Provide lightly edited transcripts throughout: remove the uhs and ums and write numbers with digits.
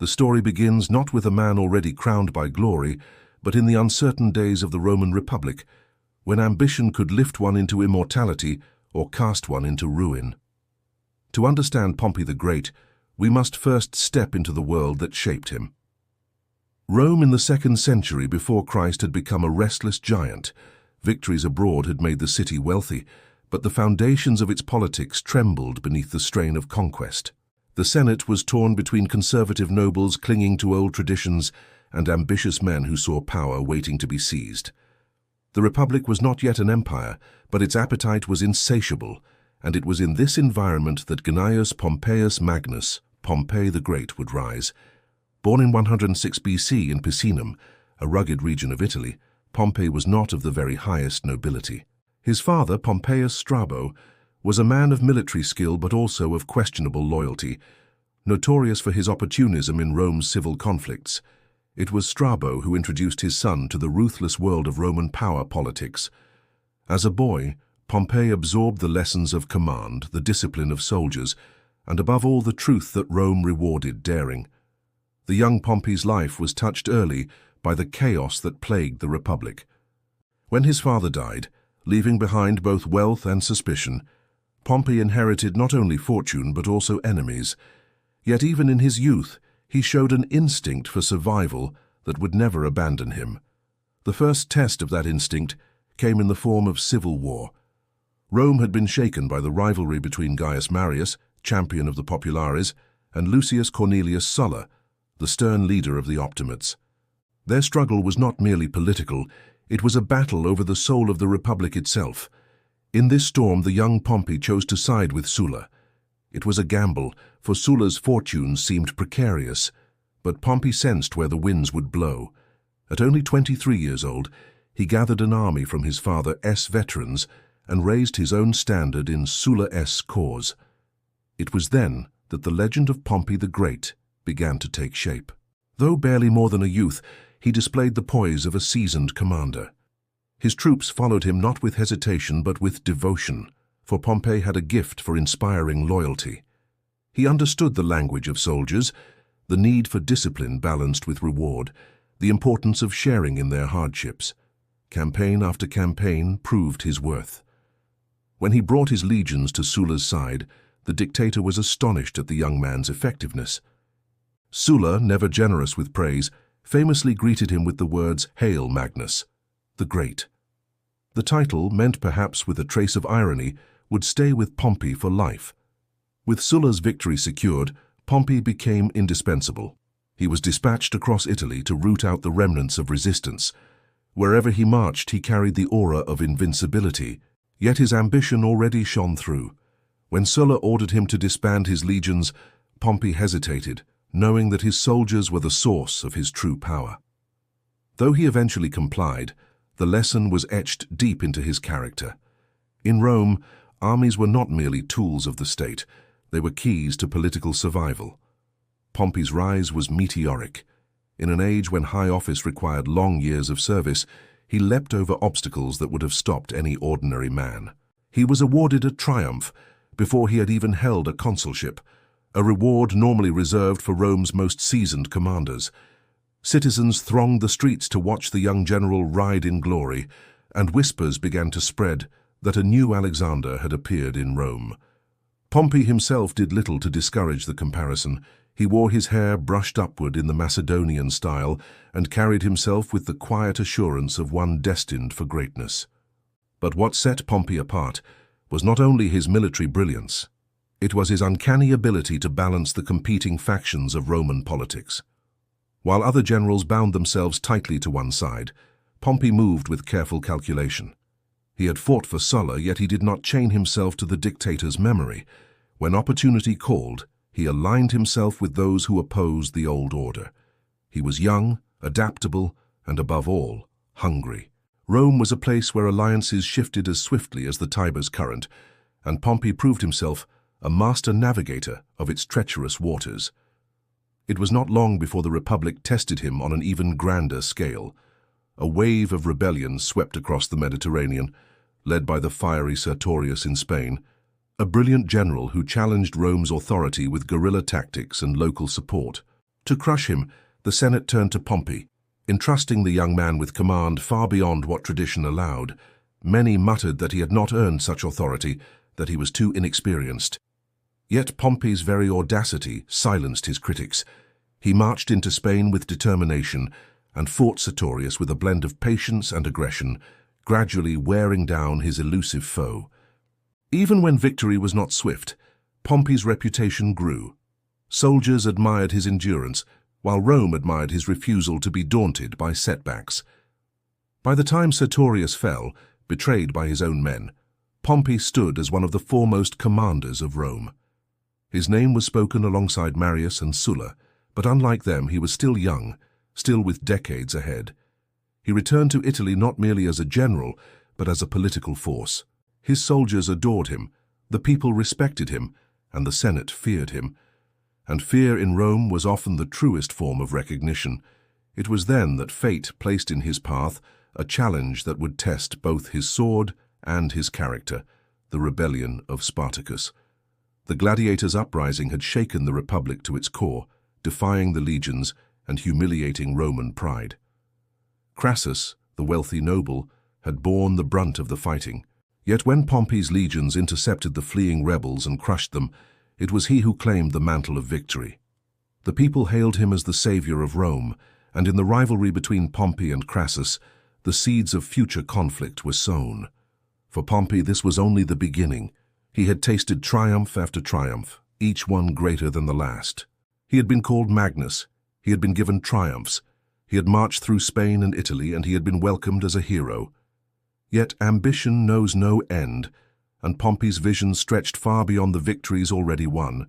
The story begins not with a man already crowned by glory, but in the uncertain days of the Roman Republic, when ambition could lift one into immortality or cast one into ruin. To understand Pompey the Great, we must first step into the world that shaped him. Rome in the 2nd century before Christ had become a restless giant. Victories abroad had made the city wealthy, but the foundations of its politics trembled beneath the strain of conquest. The Senate was torn between conservative nobles clinging to old traditions and ambitious men who saw power waiting to be seized. The Republic was not yet an empire, but its appetite was insatiable, and it was in this environment that Gnaeus Pompeius Magnus, Pompey the Great, would rise. Born in 106 BC in Picenum, a rugged region of Italy, Pompey was not of the very highest nobility. His father, Pompeius Strabo, was a man of military skill but also of questionable loyalty, notorious for his opportunism in Rome's civil conflicts. It was Strabo who introduced his son to the ruthless world of Roman power politics. As a boy, Pompey absorbed the lessons of command, the discipline of soldiers, and above all the truth that Rome rewarded daring. The young Pompey's life was touched early by the chaos that plagued the Republic. When his father died, leaving behind both wealth and suspicion, Pompey inherited not only fortune but also enemies. Yet even in his youth, he showed an instinct for survival that would never abandon him. The first test of that instinct came in the form of civil war. Rome had been shaken by the rivalry between Gaius Marius, champion of the Populares, and Lucius Cornelius Sulla, the stern leader of the Optimates. Their struggle was not merely political, it was a battle over the soul of the Republic itself. In this storm, the young Pompey chose to side with Sulla. It was a gamble, for Sulla's fortunes seemed precarious, but Pompey sensed where the winds would blow. At only 23 years old, he gathered an army from his father's veterans and raised his own standard in Sulla's cause. It was then that the legend of Pompey the Great began to take shape. Though barely more than a youth, he displayed the poise of a seasoned commander. His troops followed him not with hesitation but with devotion, for Pompey had a gift for inspiring loyalty. He understood the language of soldiers, the need for discipline balanced with reward, the importance of sharing in their hardships. Campaign after campaign proved his worth. When he brought his legions to Sulla's side, the dictator was astonished at the young man's effectiveness. Sulla, never generous with praise, famously greeted him with the words, "Hail, Magnus, the Great." The title, meant perhaps with a trace of irony, would stay with Pompey for life. With Sulla's victory secured, Pompey became indispensable. He was dispatched across Italy to root out the remnants of resistance. Wherever he marched, he carried the aura of invincibility, yet his ambition already shone through. When Sulla ordered him to disband his legions, Pompey hesitated, knowing that his soldiers were the source of his true power. Though he eventually complied, the lesson was etched deep into his character. In Rome, armies were not merely tools of the state, they were keys to political survival. Pompey's rise was meteoric. In an age when high office required long years of service, he leapt over obstacles that would have stopped any ordinary man. He was awarded a triumph before he had even held a consulship, a reward normally reserved for Rome's most seasoned commanders. Citizens thronged the streets to watch the young general ride in glory, and whispers began to spread that a new Alexander had appeared in Rome. Pompey himself did little to discourage the comparison. He wore his hair brushed upward in the Macedonian style and carried himself with the quiet assurance of one destined for greatness. But what set Pompey apart was not only his military brilliance, it was his uncanny ability to balance the competing factions of Roman politics. While other generals bound themselves tightly to one side, Pompey moved with careful calculation. He had fought for Sulla, yet he did not chain himself to the dictator's memory. When opportunity called, he aligned himself with those who opposed the old order. He was young, adaptable, and above all, hungry. Rome was a place where alliances shifted as swiftly as the Tiber's current, and Pompey proved himself a master navigator of its treacherous waters. It was not long before the Republic tested him on an even grander scale. A wave of rebellion swept across the Mediterranean, led by the fiery Sertorius in Spain, a brilliant general who challenged Rome's authority with guerrilla tactics and local support. To crush him, the Senate turned to Pompey, entrusting the young man with command far beyond what tradition allowed. Many muttered that he had not earned such authority, that he was too inexperienced. Yet Pompey's very audacity silenced his critics. He marched into Spain with determination and fought Sertorius with a blend of patience and aggression, gradually wearing down his elusive foe. Even when victory was not swift, Pompey's reputation grew. Soldiers admired his endurance, while Rome admired his refusal to be daunted by setbacks. By the time Sertorius fell, betrayed by his own men, Pompey stood as one of the foremost commanders of Rome. His name was spoken alongside Marius and Sulla, but unlike them he was still young, still with decades ahead. He returned to Italy not merely as a general, but as a political force. His soldiers adored him, the people respected him, and the Senate feared him. And fear in Rome was often the truest form of recognition. It was then that fate placed in his path a challenge that would test both his sword and his character, the rebellion of Spartacus. The gladiators' uprising had shaken the Republic to its core, defying the legions and humiliating Roman pride. Crassus, the wealthy noble, had borne the brunt of the fighting. Yet when Pompey's legions intercepted the fleeing rebels and crushed them, it was he who claimed the mantle of victory. The people hailed him as the savior of Rome, and in the rivalry between Pompey and Crassus, the seeds of future conflict were sown. For Pompey, this was only the beginning. He had tasted triumph after triumph, each one greater than the last. He had been called Magnus. He had been given triumphs. He had marched through Spain and Italy, and he had been welcomed as a hero. Yet ambition knows no end, and Pompey's vision stretched far beyond the victories already won.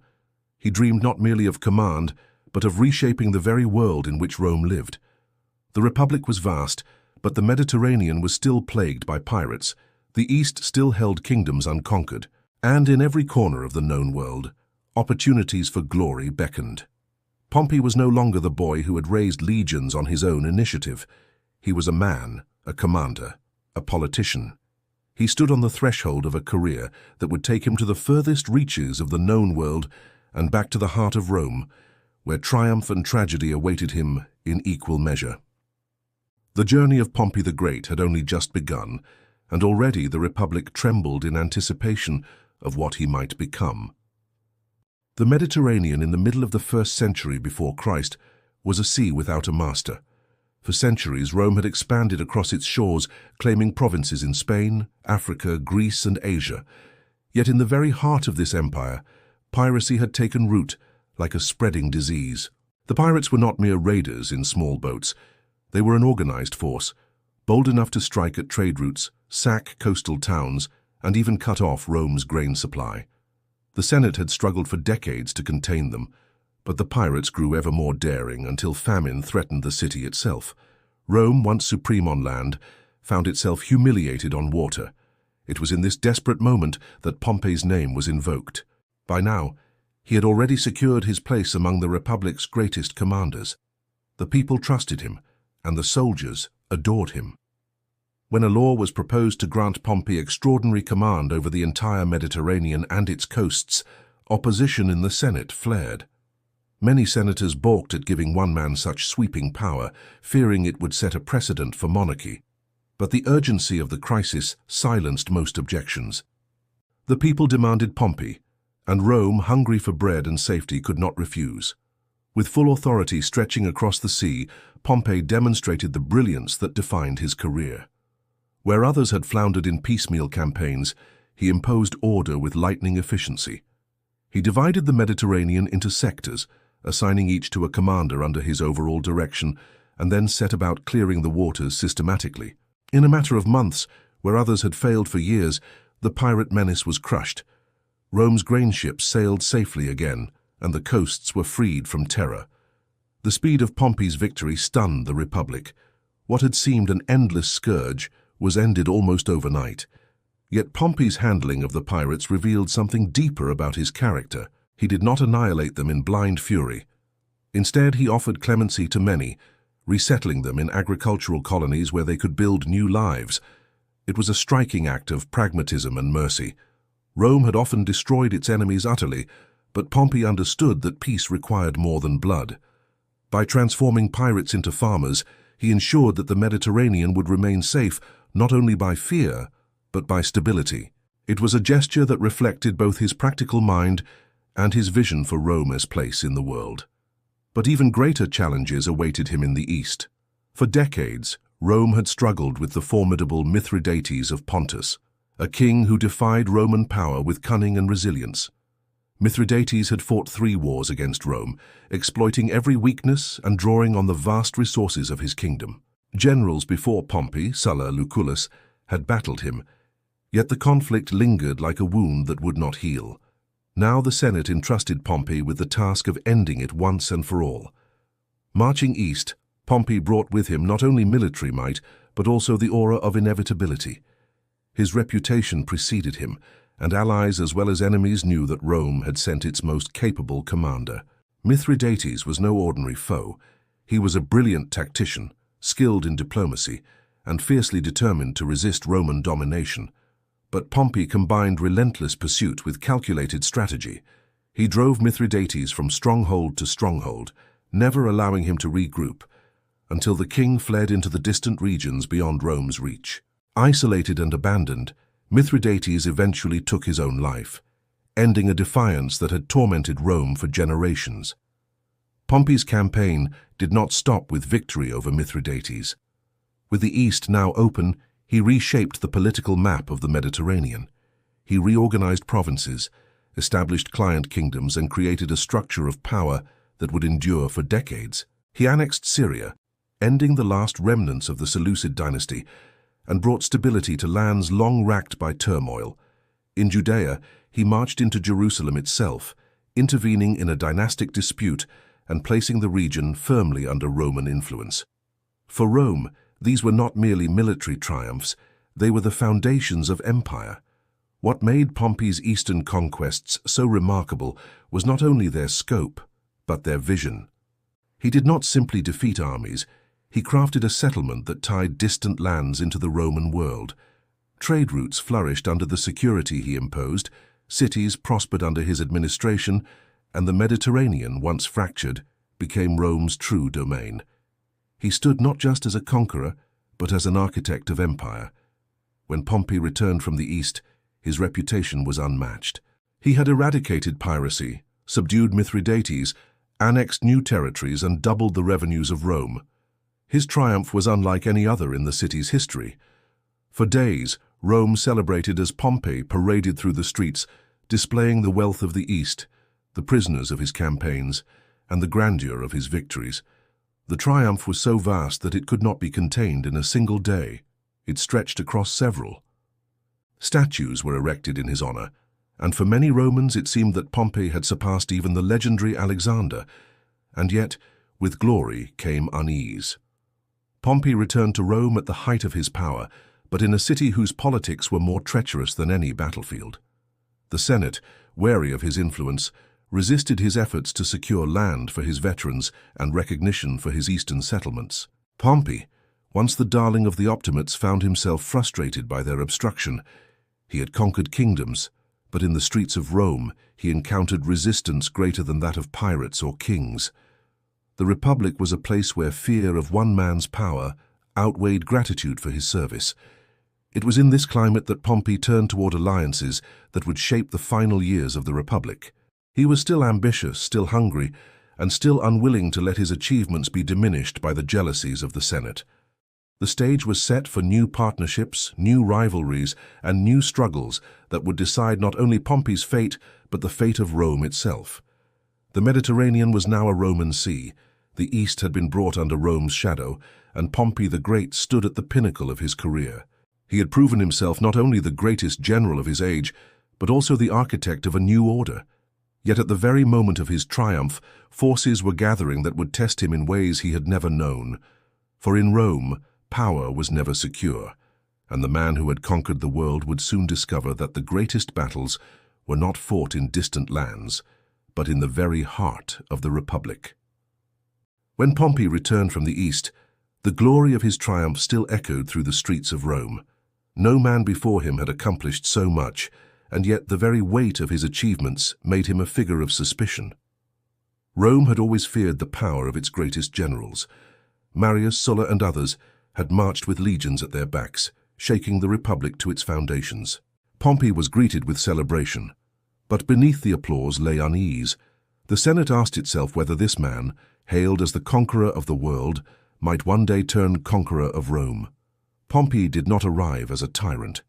He dreamed not merely of command, but of reshaping the very world in which Rome lived. The Republic was vast, but the Mediterranean was still plagued by pirates. The East still held kingdoms unconquered, and in every corner of the known world, opportunities for glory beckoned. Pompey was no longer the boy who had raised legions on his own initiative. He was a man, a commander, a politician. He stood on the threshold of a career that would take him to the furthest reaches of the known world and back to the heart of Rome, where triumph and tragedy awaited him in equal measure. The journey of Pompey the Great had only just begun, and already the Republic trembled in anticipation of what he might become. The Mediterranean in the middle of the 1st century before Christ was a sea without a master. For centuries, Rome had expanded across its shores, claiming provinces in Spain, Africa, Greece, and Asia. Yet in the very heart of this empire, piracy had taken root like a spreading disease. The pirates were not mere raiders in small boats. They were an organized force, bold enough to strike at trade routes, sack coastal towns, and even cut off Rome's grain supply. The Senate had struggled for decades to contain them, but the pirates grew ever more daring until famine threatened the city itself. Rome, once supreme on land, found itself humiliated on water. It was in this desperate moment that Pompey's name was invoked. By now, he had already secured his place among the Republic's greatest commanders. The people trusted him, and the soldiers adored him. When a law was proposed to grant Pompey extraordinary command over the entire Mediterranean and its coasts, opposition in the Senate flared. Many senators balked at giving one man such sweeping power, fearing it would set a precedent for monarchy. But the urgency of the crisis silenced most objections. The people demanded Pompey, and Rome, hungry for bread and safety, could not refuse. With full authority stretching across the sea, Pompey demonstrated the brilliance that defined his career. Where others had floundered in piecemeal campaigns, he imposed order with lightning efficiency. He divided the Mediterranean into sectors, assigning each to a commander under his overall direction, and then set about clearing the waters systematically. In a matter of months, where others had failed for years, the pirate menace was crushed. Rome's grain ships sailed safely again, and the coasts were freed from terror. The speed of Pompey's victory stunned the Republic. What had seemed an endless scourge was ended almost overnight. Yet Pompey's handling of the pirates revealed something deeper about his character. He did not annihilate them in blind fury. Instead, he offered clemency to many, resettling them in agricultural colonies where they could build new lives. It was a striking act of pragmatism and mercy. Rome had often destroyed its enemies utterly, but Pompey understood that peace required more than blood. By transforming pirates into farmers, he ensured that the Mediterranean would remain safe not only by fear, but by stability. It was a gesture that reflected both his practical mind and his vision for Rome's place in the world. But even greater challenges awaited him in the East. For decades, Rome had struggled with the formidable Mithridates of Pontus, a king who defied Roman power with cunning and resilience. Mithridates had fought 3 wars against Rome, exploiting every weakness and drawing on the vast resources of his kingdom. Generals before Pompey, Sulla, Lucullus, had battled him, yet the conflict lingered like a wound that would not heal. Now the Senate entrusted Pompey with the task of ending it once and for all. Marching east, Pompey brought with him not only military might, but also the aura of inevitability. His reputation preceded him, and allies as well as enemies knew that Rome had sent its most capable commander. Mithridates was no ordinary foe. He was a brilliant tactician, skilled in diplomacy, and fiercely determined to resist Roman domination. But Pompey combined relentless pursuit with calculated strategy. He drove Mithridates from stronghold to stronghold, never allowing him to regroup, until the king fled into the distant regions beyond Rome's reach. Isolated and abandoned, Mithridates eventually took his own life, ending a defiance that had tormented Rome for generations. Pompey's campaign did not stop with victory over Mithridates. With the East now open, he reshaped the political map of the Mediterranean. He reorganized provinces, established client kingdoms, and created a structure of power that would endure for decades. He annexed Syria, ending the last remnants of the Seleucid dynasty, and brought stability to lands long racked by turmoil. In Judea, he marched into Jerusalem itself, intervening in a dynastic dispute and placing the region firmly under Roman influence. For Rome, these were not merely military triumphs, they were the foundations of empire. What made Pompey's eastern conquests so remarkable was not only their scope, but their vision. He did not simply defeat armies, he crafted a settlement that tied distant lands into the Roman world. Trade routes flourished under the security he imposed, cities prospered under his administration, and the Mediterranean, once fractured, became Rome's true domain. He stood not just as a conqueror, but as an architect of empire. When Pompey returned from the East, his reputation was unmatched. He had eradicated piracy, subdued Mithridates, annexed new territories, and doubled the revenues of Rome. His triumph was unlike any other in the city's history. For days, Rome celebrated as Pompey paraded through the streets, displaying the wealth of the East, the prisoners of his campaigns, and the grandeur of his victories. The triumph was so vast that it could not be contained in a single day. It stretched across several. Statues were erected in his honor, and for many Romans it seemed that Pompey had surpassed even the legendary Alexander, and yet, with glory came unease. Pompey returned to Rome at the height of his power, but in a city whose politics were more treacherous than any battlefield. The Senate, wary of his influence, resisted his efforts to secure land for his veterans and recognition for his eastern settlements. Pompey, once the darling of the Optimates, found himself frustrated by their obstruction. He had conquered kingdoms, but in the streets of Rome he encountered resistance greater than that of pirates or kings. The Republic was a place where fear of one man's power outweighed gratitude for his service. It was in this climate that Pompey turned toward alliances that would shape the final years of the Republic. He was still ambitious, still hungry, and still unwilling to let his achievements be diminished by the jealousies of the Senate. The stage was set for new partnerships, new rivalries, and new struggles that would decide not only Pompey's fate, but the fate of Rome itself. The Mediterranean was now a Roman sea. The East had been brought under Rome's shadow, and Pompey the Great stood at the pinnacle of his career. He had proven himself not only the greatest general of his age, but also the architect of a new order. Yet at the very moment of his triumph, forces were gathering that would test him in ways he had never known. For in Rome, power was never secure, and the man who had conquered the world would soon discover that the greatest battles were not fought in distant lands, but in the very heart of the Republic. When Pompey returned from the East, the glory of his triumph still echoed through the streets of Rome. No man before him had accomplished so much, and yet the very weight of his achievements made him a figure of suspicion. Rome had always feared the power of its greatest generals. Marius, Sulla, and others had marched with legions at their backs, shaking the Republic to its foundations. Pompey was greeted with celebration, but beneath the applause lay unease. The Senate asked itself whether this man, hailed as the conqueror of the world, might one day turn conqueror of Rome. Pompey did not arrive as a tyrant.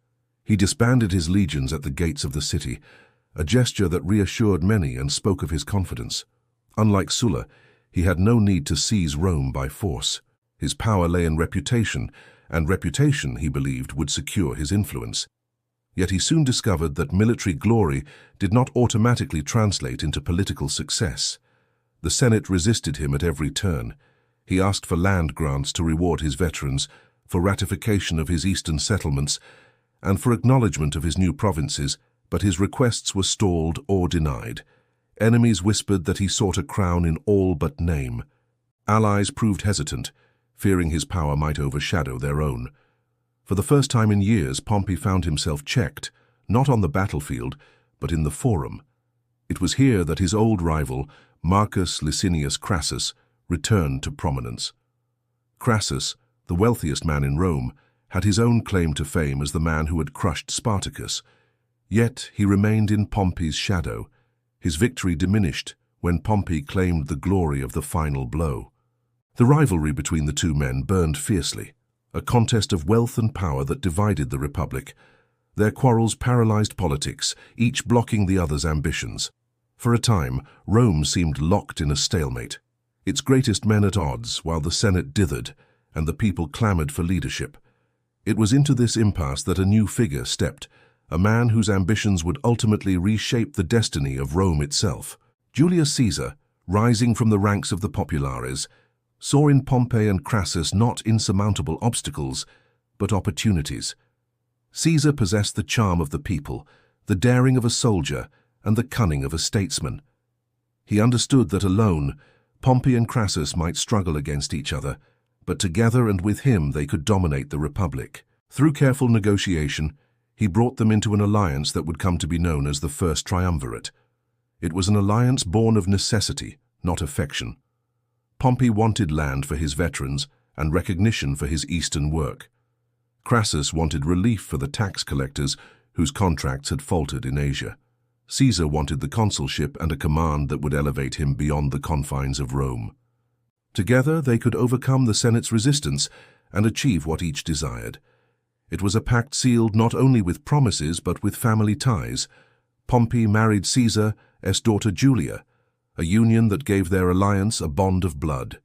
He disbanded his legions at the gates of the city, a gesture that reassured many and spoke of his confidence. Unlike Sulla, he had no need to seize Rome by force. His power lay in reputation, and reputation, he believed, would secure his influence. Yet he soon discovered that military glory did not automatically translate into political success. The Senate resisted him at every turn. He asked for land grants to reward his veterans, for ratification of his eastern settlements, and for acknowledgement of his new provinces, but his requests were stalled or denied. Enemies whispered that he sought a crown in all but name. Allies proved hesitant, fearing his power might overshadow their own. For the first time in years, Pompey found himself checked, not on the battlefield, but in the forum. It was here that his old rival, Marcus Licinius Crassus, returned to prominence. Crassus, the wealthiest man in Rome, had his own claim to fame as the man who had crushed Spartacus. Yet he remained in Pompey's shadow. His victory diminished when Pompey claimed the glory of the final blow. The rivalry between the two men burned fiercely, a contest of wealth and power that divided the Republic. Their quarrels paralyzed politics, each blocking the other's ambitions. For a time, Rome seemed locked in a stalemate, its greatest men at odds while the Senate dithered and the people clamored for leadership. It was into this impasse that a new figure stepped, a man whose ambitions would ultimately reshape the destiny of Rome itself. Julius Caesar, rising from the ranks of the populares, saw in Pompey and Crassus not insurmountable obstacles, but opportunities. Caesar possessed the charm of the people, the daring of a soldier, and the cunning of a statesman. He understood that alone, Pompey and Crassus might struggle against each other, but together and with him they could dominate the Republic. Through careful negotiation, he brought them into an alliance that would come to be known as the First Triumvirate. It was an alliance born of necessity, not affection. Pompey wanted land for his veterans and recognition for his eastern work. Crassus wanted relief for the tax collectors whose contracts had faltered in Asia. Caesar wanted the consulship and a command that would elevate him beyond the confines of Rome. Together they could overcome the Senate's resistance and achieve what each desired. It was a pact sealed not only with promises but with family ties. Pompey married Caesar's daughter Julia, a union that gave their alliance a bond of blood.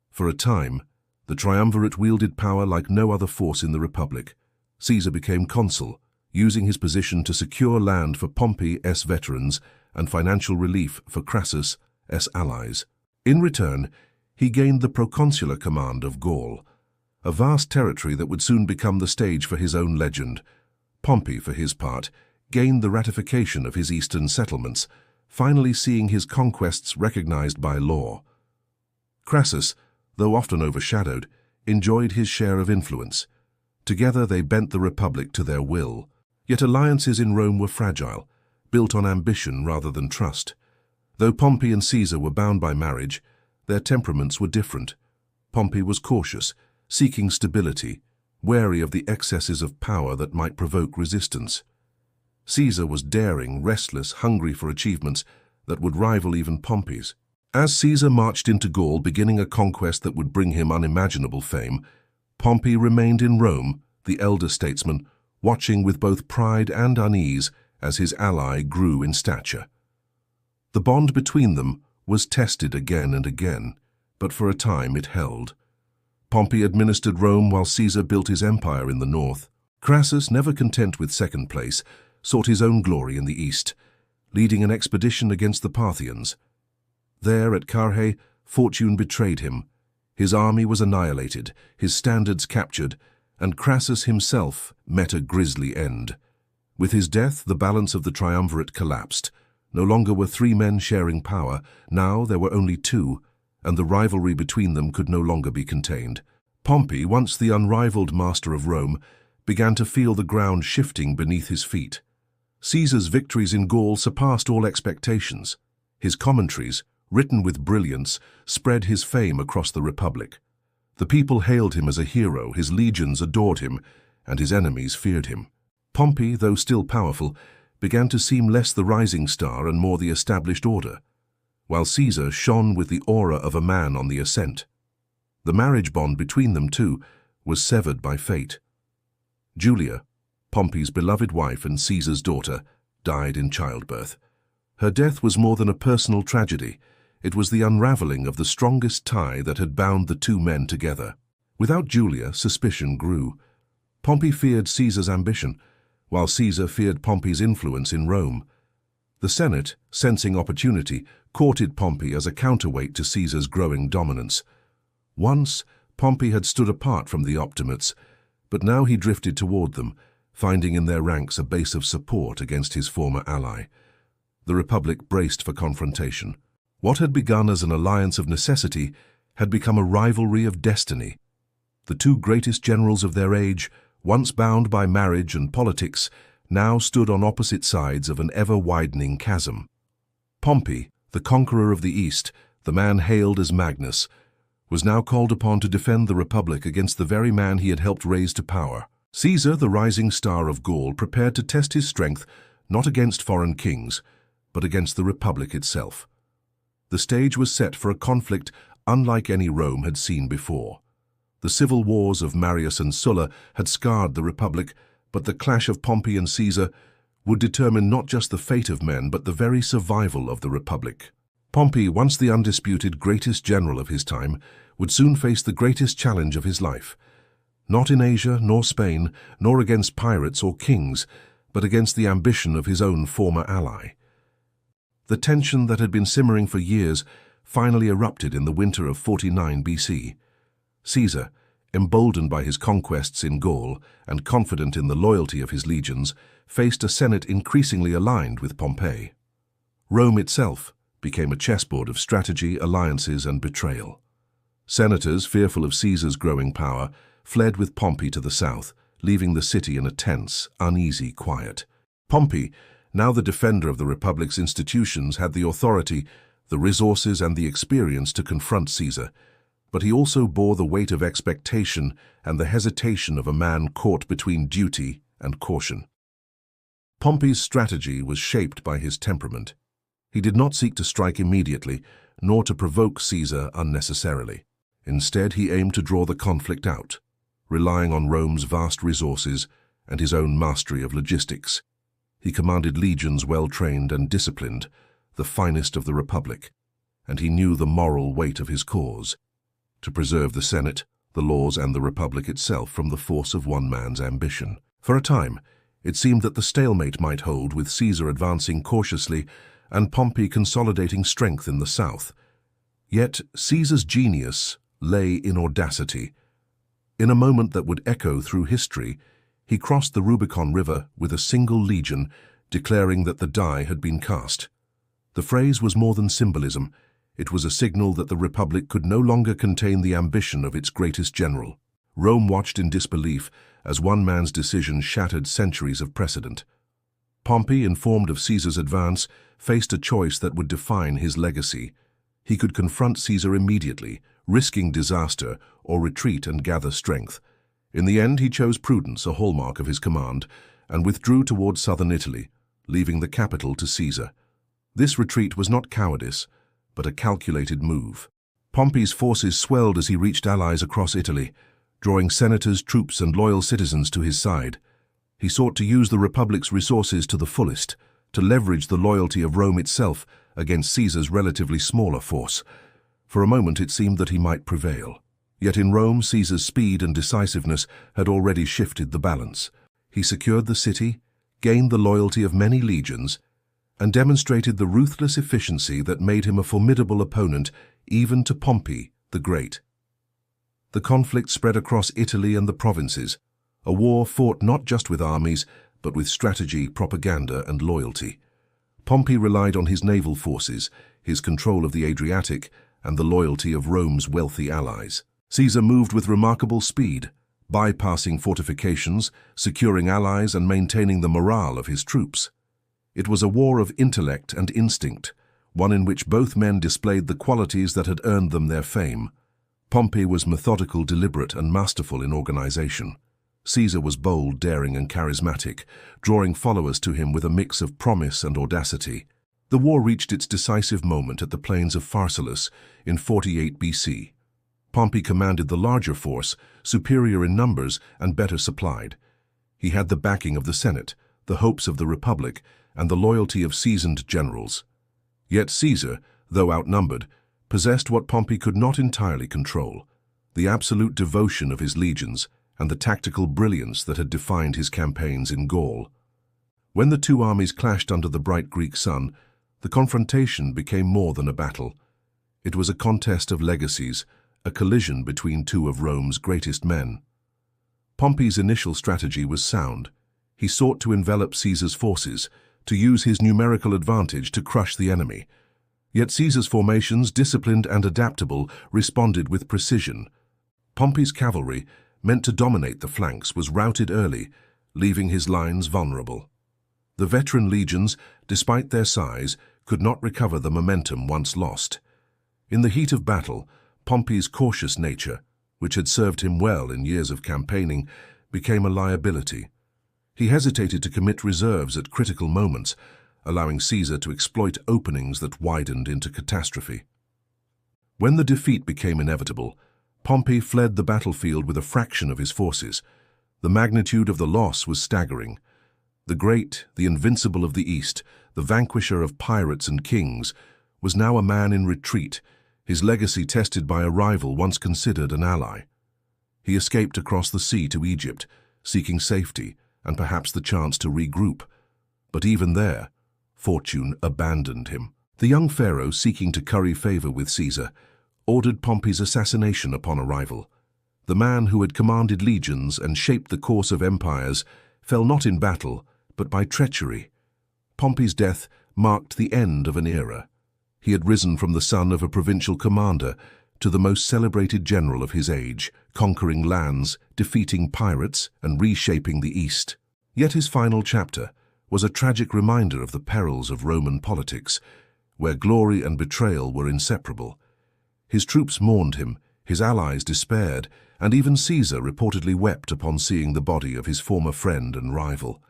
For a time, the triumvirate wielded power like no other force in the Republic. Caesar became consul, using his position to secure land for Pompey's veterans and financial relief for Crassus' allies. In return, he gained the proconsular command of Gaul, a vast territory that would soon become the stage for his own legend. Pompey, for his part, gained the ratification of his eastern settlements, finally seeing his conquests recognized by law. Crassus, though often overshadowed, enjoyed his share of influence. Together they bent the Republic to their will. Yet alliances in Rome were fragile, built on ambition rather than trust. Though Pompey and Caesar were bound by marriage, their temperaments were different. Pompey was cautious, seeking stability, wary of the excesses of power that might provoke resistance. Caesar was daring, restless, hungry for achievements that would rival even Pompey's. As Caesar marched into Gaul, beginning a conquest that would bring him unimaginable fame, Pompey remained in Rome, the elder statesman, watching with both pride and unease as his ally grew in stature. The bond between them was tested again and again, but for a time it held. Pompey administered Rome while Caesar built his empire in the north. Crassus, never content with second place, sought his own glory in the east, leading an expedition against the Parthians. There at Carrhae, fortune betrayed him. His army was annihilated, his standards captured, and Crassus himself met a grisly end. With his death, the balance of the triumvirate collapsed. No longer were three men sharing power, now there were only two, and the rivalry between them could no longer be contained. Pompey, once the unrivaled master of Rome, began to feel the ground shifting beneath his feet. Caesar's victories in Gaul surpassed all expectations. His commentaries, written with brilliance, spread his fame across the Republic. The people hailed him as a hero, his legions adored him, and his enemies feared him. Pompey, though still powerful, began to seem less the rising star and more the established order, while Caesar shone with the aura of a man on the ascent. The marriage bond between them, too, was severed by fate. Julia, Pompey's beloved wife and Caesar's daughter, died in childbirth. Her death was more than a personal tragedy. It was the unraveling of the strongest tie that had bound the two men together. Without Julia, suspicion grew. Pompey feared Caesar's ambition, while Caesar feared Pompey's influence in Rome. The Senate, sensing opportunity, courted Pompey as a counterweight to Caesar's growing dominance. Once, Pompey had stood apart from the Optimates, but now he drifted toward them, finding in their ranks a base of support against his former ally. The Republic braced for confrontation. What had begun as an alliance of necessity had become a rivalry of destiny. The two greatest generals of their age, once bound by marriage and politics, now stood on opposite sides of an ever-widening chasm. Pompey, the conqueror of the East, the man hailed as Magnus, was now called upon to defend the Republic against the very man he had helped raise to power. Caesar, the rising star of Gaul, prepared to test his strength not against foreign kings, but against the Republic itself. The stage was set for a conflict unlike any Rome had seen before. The civil wars of Marius and Sulla had scarred the Republic, but the clash of Pompey and Caesar would determine not just the fate of men, but the very survival of the Republic. Pompey, once the undisputed greatest general of his time, would soon face the greatest challenge of his life. Not in Asia, nor Spain, nor against pirates or kings, but against the ambition of his own former ally. The tension that had been simmering for years finally erupted in the winter of 49 BC. Caesar, emboldened by his conquests in Gaul and confident in the loyalty of his legions, faced a Senate increasingly aligned with Pompey. Rome itself became a chessboard of strategy, alliances, and betrayal. Senators, fearful of Caesar's growing power, fled with Pompey to the south, leaving the city in a tense, uneasy quiet. Pompey, now the defender of the Republic's institutions, had the authority, the resources, and the experience to confront Caesar, but he also bore the weight of expectation and the hesitation of a man caught between duty and caution. Pompey's strategy was shaped by his temperament. He did not seek to strike immediately, nor to provoke Caesar unnecessarily. Instead, he aimed to draw the conflict out, relying on Rome's vast resources and his own mastery of logistics. He commanded legions well-trained and disciplined, the finest of the Republic, and he knew the moral weight of his cause, to preserve the Senate, the laws, and the Republic itself from the force of one man's ambition. For a time, it seemed that the stalemate might hold, with Caesar advancing cautiously and Pompey consolidating strength in the south. Yet Caesar's genius lay in audacity. In a moment that would echo through history, he crossed the Rubicon River with a single legion, declaring that the die had been cast. The phrase was more than symbolism. It was a signal that the Republic could no longer contain the ambition of its greatest general. Rome watched in disbelief as one man's decision shattered centuries of precedent. Pompey, informed of Caesar's advance, faced a choice that would define his legacy. He could confront Caesar immediately, risking disaster, or retreat and gather strength. In the end, he chose prudence, a hallmark of his command, and withdrew toward southern Italy, leaving the capital to Caesar. This retreat was not cowardice, but a calculated move. Pompey's forces swelled as he reached allies across Italy, drawing senators, troops, and loyal citizens to his side. He sought to use the Republic's resources to the fullest, to leverage the loyalty of Rome itself against Caesar's relatively smaller force. For a moment it seemed that he might prevail. Yet in Rome, Caesar's speed and decisiveness had already shifted the balance. He secured the city, gained the loyalty of many legions, and demonstrated the ruthless efficiency that made him a formidable opponent even to Pompey the Great. The conflict spread across Italy and the provinces, a war fought not just with armies, but with strategy, propaganda, and loyalty. Pompey relied on his naval forces, his control of the Adriatic, and the loyalty of Rome's wealthy allies. Caesar moved with remarkable speed, bypassing fortifications, securing allies, and maintaining the morale of his troops. It was a war of intellect and instinct, one in which both men displayed the qualities that had earned them their fame. Pompey was methodical, deliberate, and masterful in organization. Caesar was bold, daring, and charismatic, drawing followers to him with a mix of promise and audacity. The war reached its decisive moment at the plains of Pharsalus in 48 BC. Pompey commanded the larger force, superior in numbers and better supplied. He had the backing of the Senate, the hopes of the Republic, and the loyalty of seasoned generals. Yet Caesar, though outnumbered, possessed what Pompey could not entirely control: the absolute devotion of his legions and the tactical brilliance that had defined his campaigns in Gaul. When the two armies clashed under the bright Greek sun, the confrontation became more than a battle. It was a contest of legacies, a collision between two of Rome's greatest men. Pompey's initial strategy was sound. He sought to envelop Caesar's forces, to use his numerical advantage to crush the enemy. Yet Caesar's formations, disciplined and adaptable, responded with precision. Pompey's cavalry, meant to dominate the flanks, was routed early, leaving his lines vulnerable. The veteran legions, despite their size, could not recover the momentum once lost. In the heat of battle, Pompey's cautious nature, which had served him well in years of campaigning, became a liability. He hesitated to commit reserves at critical moments, allowing Caesar to exploit openings that widened into catastrophe. When the defeat became inevitable, Pompey fled the battlefield with a fraction of his forces. The magnitude of the loss was staggering. The great, the invincible of the East, the vanquisher of pirates and kings, was now a man in retreat, his legacy tested by a rival once considered an ally. He escaped across the sea to Egypt, seeking safety and perhaps the chance to regroup. But even there, fortune abandoned him. The young pharaoh, seeking to curry favor with Caesar, ordered Pompey's assassination upon arrival. The man who had commanded legions and shaped the course of empires fell not in battle, but by treachery. Pompey's death marked the end of an era. He had risen from the son of a provincial commander to the most celebrated general of his age, conquering lands, defeating pirates, and reshaping the East. Yet his final chapter was a tragic reminder of the perils of Roman politics, where glory and betrayal were inseparable. His troops mourned him, his allies despaired, and even Caesar reportedly wept upon seeing the body of his former friend and rival.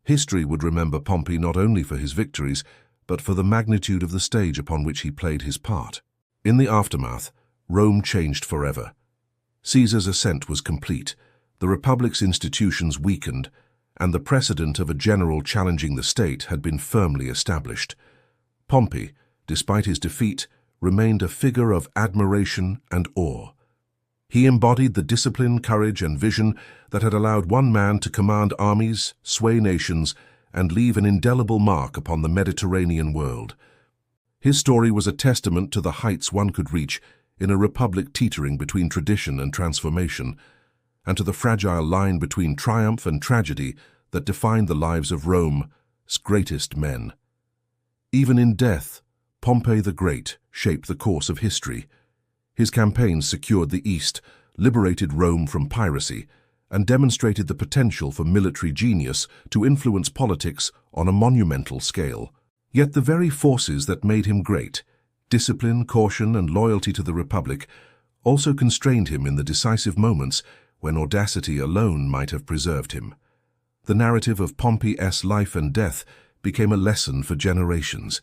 History would remember Pompey not only for his victories, but for the magnitude of the stage upon which he played his part. In the aftermath, Rome changed forever. Caesar's ascent was complete, the Republic's institutions weakened, and the precedent of a general challenging the state had been firmly established. Pompey, despite his defeat, remained a figure of admiration and awe. He embodied the discipline, courage, and vision that had allowed one man to command armies, sway nations, and leave an indelible mark upon the Mediterranean world. His story was a testament to the heights one could reach in a republic teetering between tradition and transformation, and to the fragile line between triumph and tragedy that defined the lives of Rome's greatest men. Even in death, Pompey the Great shaped the course of history. His campaigns secured the East, liberated Rome from piracy, and demonstrated the potential for military genius to influence politics on a monumental scale. Yet the very forces that made him great, discipline, caution, and loyalty to the Republic, also constrained him in the decisive moments when audacity alone might have preserved him. The narrative of Pompey's life and death became a lesson for generations,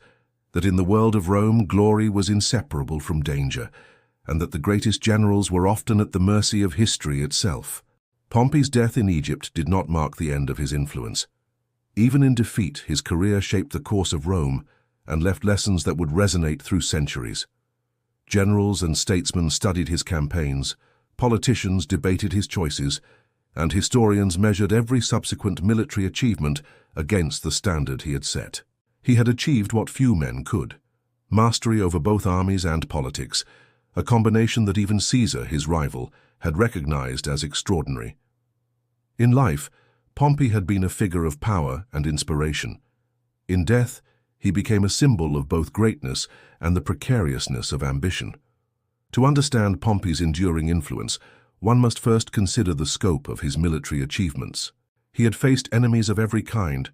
that in the world of Rome glory was inseparable from danger, and that the greatest generals were often at the mercy of history itself. Pompey's death in Egypt did not mark the end of his influence. Even in defeat, his career shaped the course of Rome and left lessons that would resonate through centuries. Generals and statesmen studied his campaigns, politicians debated his choices, and historians measured every subsequent military achievement against the standard he had set. He had achieved what few men could: mastery over both armies and politics, a combination that even Caesar, his rival, had recognized as extraordinary. In life, Pompey had been a figure of power and inspiration. In death, he became a symbol of both greatness and the precariousness of ambition. To understand Pompey's enduring influence, one must first consider the scope of his military achievements. He had faced enemies of every kind: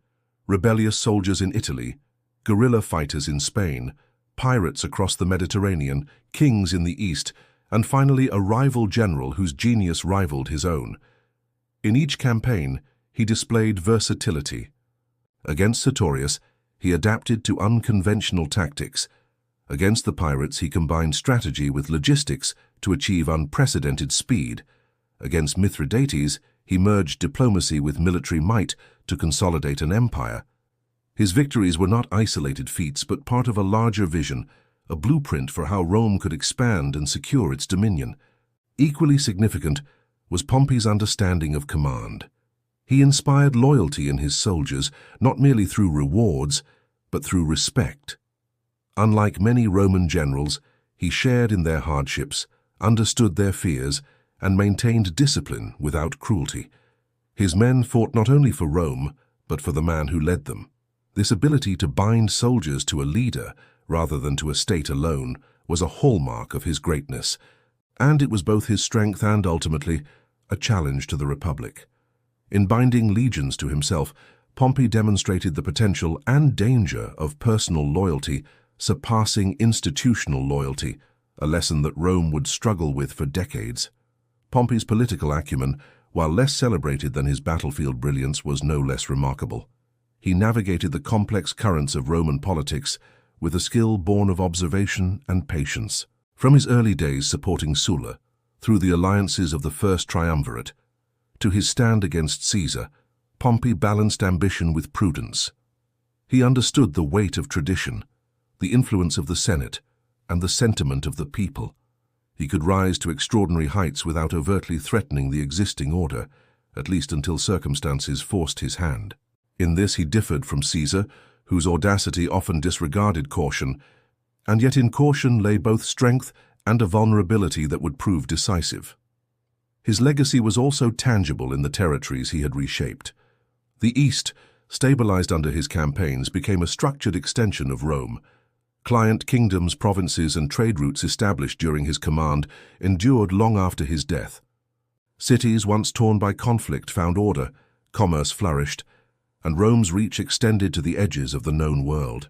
rebellious soldiers in Italy, guerrilla fighters in Spain, pirates across the Mediterranean, kings in the east, and finally a rival general whose genius rivaled his own. In each campaign, he displayed versatility. Against Sertorius, he adapted to unconventional tactics. Against the pirates, he combined strategy with logistics to achieve unprecedented speed. Against Mithridates, he merged diplomacy with military might to consolidate an empire. His victories were not isolated feats, but part of a larger vision, a blueprint for how Rome could expand and secure its dominion. Equally significant was Pompey's understanding of command. He inspired loyalty in his soldiers, not merely through rewards, but through respect. Unlike many Roman generals, he shared in their hardships, understood their fears, and maintained discipline without cruelty. His men fought not only for Rome, but for the man who led them. This ability to bind soldiers to a leader, rather than to a state alone, was a hallmark of his greatness, and it was both his strength and, ultimately, a challenge to the Republic. In binding legions to himself, Pompey demonstrated the potential and danger of personal loyalty surpassing institutional loyalty, a lesson that Rome would struggle with for decades. Pompey's political acumen, while less celebrated than his battlefield brilliance, was no less remarkable. He navigated the complex currents of Roman politics with a skill born of observation and patience. From his early days supporting Sulla, through the alliances of the First Triumvirate, to his stand against Caesar, Pompey balanced ambition with prudence. He understood the weight of tradition, the influence of the Senate, and the sentiment of the people. He could rise to extraordinary heights without overtly threatening the existing order, at least until circumstances forced his hand. In this he differed from Caesar, whose audacity often disregarded caution, and yet in caution lay both strength and a vulnerability that would prove decisive. His legacy was also tangible in the territories he had reshaped. The East, stabilized under his campaigns, became a structured extension of Rome. Client kingdoms, provinces, and trade routes established during his command endured long after his death. Cities once torn by conflict found order, commerce flourished, and Rome's reach extended to the edges of the known world.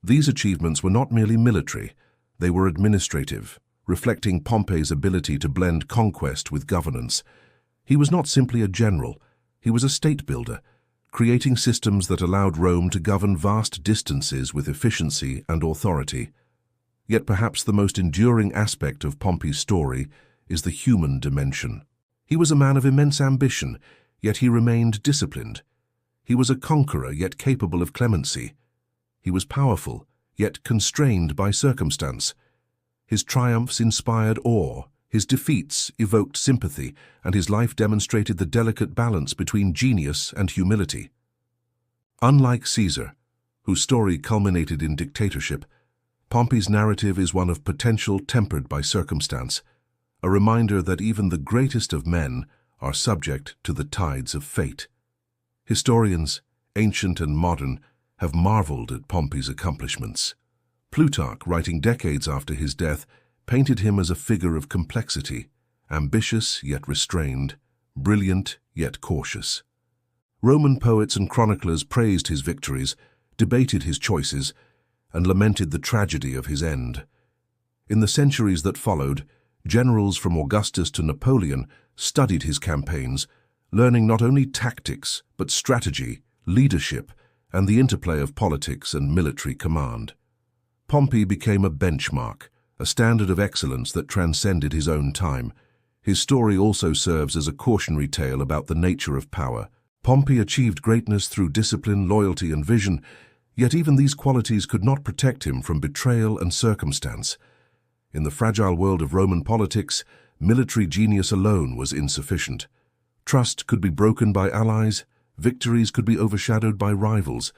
These achievements were not merely military, they were administrative, reflecting Pompey's ability to blend conquest with governance. He was not simply a general, he was a state builder, creating systems that allowed Rome to govern vast distances with efficiency and authority. Yet perhaps the most enduring aspect of Pompey's story is the human dimension. He was a man of immense ambition, yet he remained disciplined. He was a conqueror, yet capable of clemency. He was powerful, yet constrained by circumstance. His triumphs inspired awe, his defeats evoked sympathy, and his life demonstrated the delicate balance between genius and humility. Unlike Caesar, whose story culminated in dictatorship, Pompey's narrative is one of potential tempered by circumstance, a reminder that even the greatest of men are subject to the tides of fate. Historians, ancient and modern, have marveled at Pompey's accomplishments. Plutarch, writing decades after his death, painted him as a figure of complexity, ambitious yet restrained, brilliant yet cautious. Roman poets and chroniclers praised his victories, debated his choices, and lamented the tragedy of his end. In the centuries that followed, generals from Augustus to Napoleon studied his campaigns, learning not only tactics but strategy, leadership, and the interplay of politics and military command. Pompey became a benchmark, a standard of excellence that transcended his own time. His story also serves as a cautionary tale about the nature of power. Pompey achieved greatness through discipline, loyalty, and vision, yet even these qualities could not protect him from betrayal and circumstance. In the fragile world of Roman politics, military genius alone was insufficient. Trust could be broken by allies, victories could be overshadowed by rivals,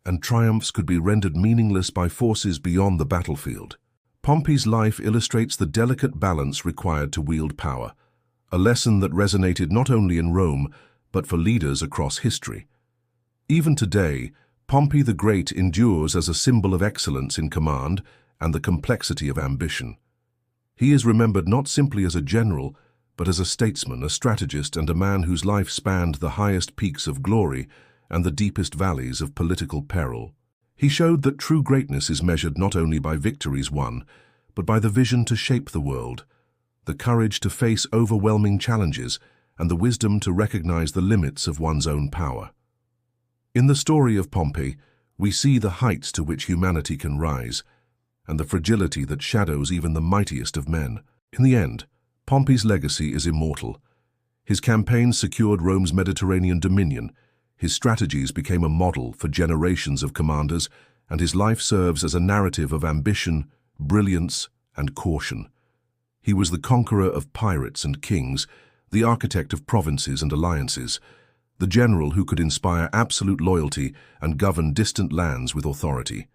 and triumphs could be rendered meaningless by forces beyond the battlefield. Pompey's life illustrates the delicate balance required to wield power, a lesson that resonated not only in Rome, but for leaders across history. Even today, Pompey the Great endures as a symbol of excellence in command and the complexity of ambition. He is remembered not simply as a general, but as a statesman, a strategist, and a man whose life spanned the highest peaks of glory and the deepest valleys of political peril. He showed that true greatness is measured not only by victories won, but by the vision to shape the world, the courage to face overwhelming challenges, and the wisdom to recognize the limits of one's own power. In the story of Pompey, we see the heights to which humanity can rise, and the fragility that shadows even the mightiest of men. In the end, Pompey's legacy is immortal. His campaigns secured Rome's Mediterranean dominion, his strategies became a model for generations of commanders, and his life serves as a narrative of ambition, brilliance, and caution. He was the conqueror of pirates and kings, the architect of provinces and alliances, the general who could inspire absolute loyalty and govern distant lands with authority.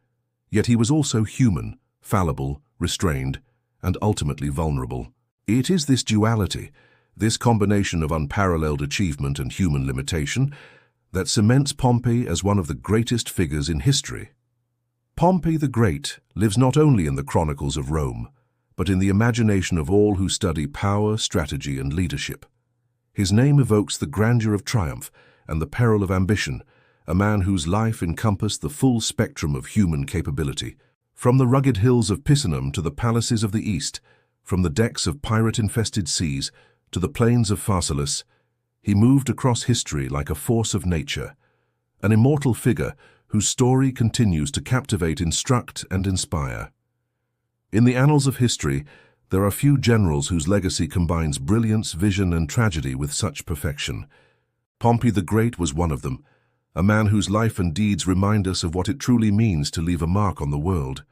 Yet he was also human, fallible, restrained, and ultimately vulnerable. It is this duality, this combination of unparalleled achievement and human limitation, that cements Pompey as one of the greatest figures in history. Pompey the Great lives not only in the chronicles of Rome, but in the imagination of all who study power, strategy, and leadership. His name evokes the grandeur of triumph and the peril of ambition, a man whose life encompassed the full spectrum of human capability. From the rugged hills of Picenum to the palaces of the East, from the decks of pirate-infested seas to the plains of Pharsalus, he moved across history like a force of nature, an immortal figure whose story continues to captivate, instruct, and inspire. In the annals of history, there are few generals whose legacy combines brilliance, vision, and tragedy with such perfection. Pompey the Great was one of them, a man whose life and deeds remind us of what it truly means to leave a mark on the world.